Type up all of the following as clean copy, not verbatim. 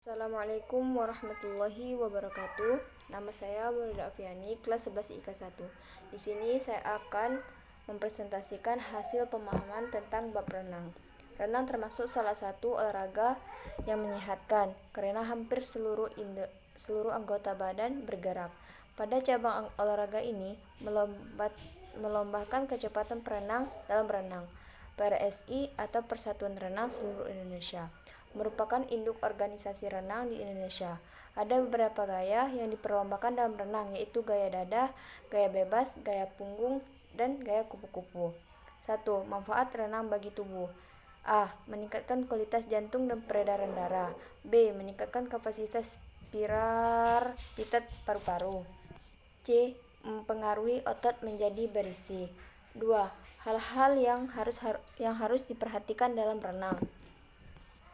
Assalamualaikum warahmatullahi wabarakatuh. Nama saya Murida Afiani, kelas 11 IK 1. Di sini saya akan mempresentasikan hasil pemahaman tentang bab renang. Renang termasuk salah satu olahraga yang menyehatkan karena hampir seluruh anggota badan bergerak. Pada cabang olahraga ini melombakan kecepatan perenang dalam renang. PRSI atau Persatuan Renang Seluruh Indonesia merupakan induk organisasi renang di Indonesia. Ada beberapa gaya yang diperlombakan dalam renang, yaitu gaya dada, gaya bebas, gaya punggung, dan gaya kupu-kupu. 1. Manfaat renang bagi tubuh. A. Meningkatkan kualitas jantung dan peredaran darah. B. Meningkatkan kapasitas pitat paru-paru. C. Mempengaruhi otot menjadi berisi. 2. Hal-hal yang harus diperhatikan dalam renang.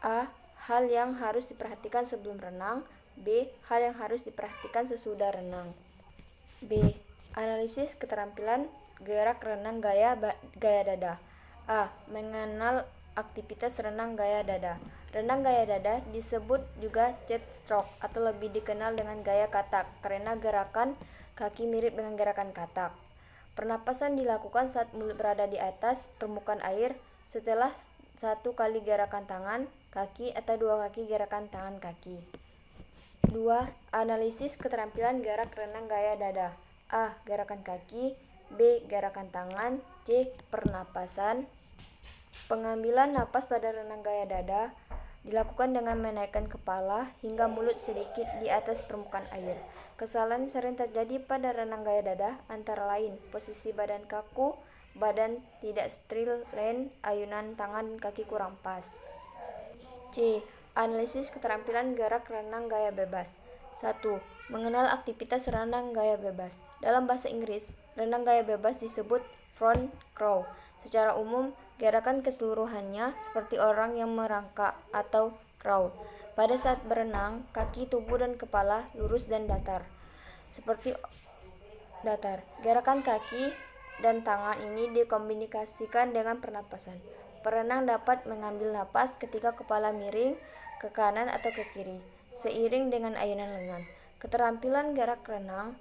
A. Hal yang harus diperhatikan sebelum renang. B. Hal yang harus diperhatikan sesudah renang. B. Analisis keterampilan gerak renang gaya dada. A. Mengenal aktivitas renang gaya dada. Renang gaya dada disebut juga jet stroke atau lebih dikenal dengan gaya katak karena gerakan kaki mirip dengan gerakan katak. Pernapasan dilakukan saat mulut berada di atas permukaan air setelah 1 kali gerakan tangan, kaki atau 2 kali gerakan tangan kaki. 2. Analisis keterampilan gerak renang gaya dada. A. Gerakan kaki. B. Gerakan tangan. C. Pernapasan. Pengambilan napas pada renang gaya dada dilakukan dengan menaikkan kepala hingga mulut sedikit di atas permukaan air. Kesalahan sering terjadi pada renang gaya dada antara lain posisi badan kaku, badan tidak steril, ayunan tangan kaki kurang pas. C. Analisis keterampilan gerak renang gaya bebas. 1. Mengenal aktivitas renang gaya bebas. Dalam bahasa Inggris, renang gaya bebas disebut front crawl. Secara umum, gerakan keseluruhannya seperti orang yang merangkak atau crawl. Pada saat berenang, kaki, tubuh, dan kepala lurus dan datar. Gerakan kaki dan tangan ini dikombinasikan dengan pernapasan. Perenang dapat mengambil napas ketika kepala miring ke kanan atau ke kiri, seiring dengan ayunan lengan. Keterampilan gerak renang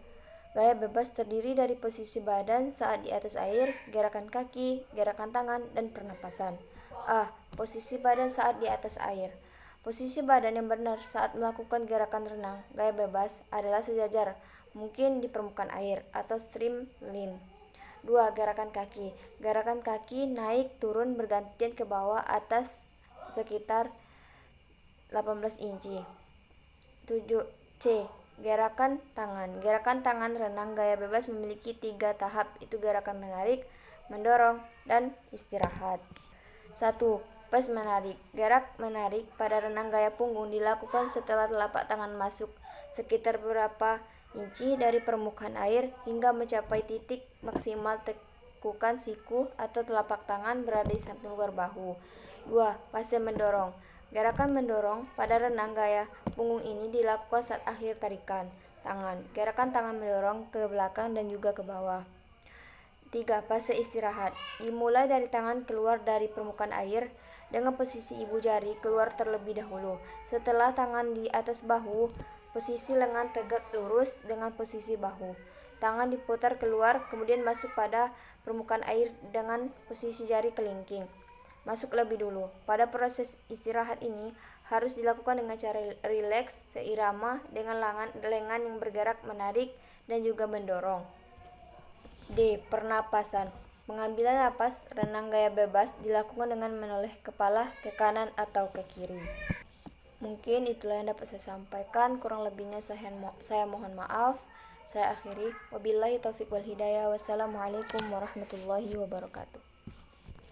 gaya bebas terdiri dari posisi badan saat di atas air, gerakan kaki, gerakan tangan, dan pernapasan. A. Posisi badan saat di atas air. Posisi badan yang benar saat melakukan gerakan renang gaya bebas adalah sejajar, mungkin di permukaan air atau streamline. 2. Gerakan kaki. Gerakan kaki naik turun bergantian ke bawah atas sekitar 18 inci. 7. C. Gerakan tangan. Gerakan tangan renang gaya bebas memiliki 3 tahap, itu gerakan menarik, mendorong, dan istirahat. 1. Pas menarik. Gerak menarik pada renang gaya punggung dilakukan setelah telapak tangan masuk sekitar beberapa inci dari permukaan air hingga mencapai titik maksimal tekukan siku atau telapak tangan berada di samping luar bahu. 2. Fase mendorong. Gerakan mendorong pada renang gaya punggung ini dilakukan saat akhir tarikan tangan. Gerakan tangan mendorong ke belakang dan juga ke bawah. 3. Fase istirahat. Dimulai dari tangan keluar dari permukaan air dengan posisi ibu jari keluar terlebih dahulu. Setelah tangan di atas bahu, posisi lengan tegak lurus dengan posisi bahu. Tangan diputar keluar, kemudian masuk pada permukaan air dengan posisi jari kelingking. Masuk lebih dulu. Pada proses istirahat ini harus dilakukan dengan cara rileks, seirama dengan lengan yang bergerak menarik dan juga mendorong. D. Pernapasan. Pengambilan napas renang gaya bebas dilakukan dengan menoleh kepala ke kanan atau ke kiri. Mungkin itulah yang dapat saya sampaikan, kurang lebihnya saya mohon maaf. Saya akhiri. Wabillahi taufiq wal hidayah. Wassalamualaikum warahmatullahi wabarakatuh.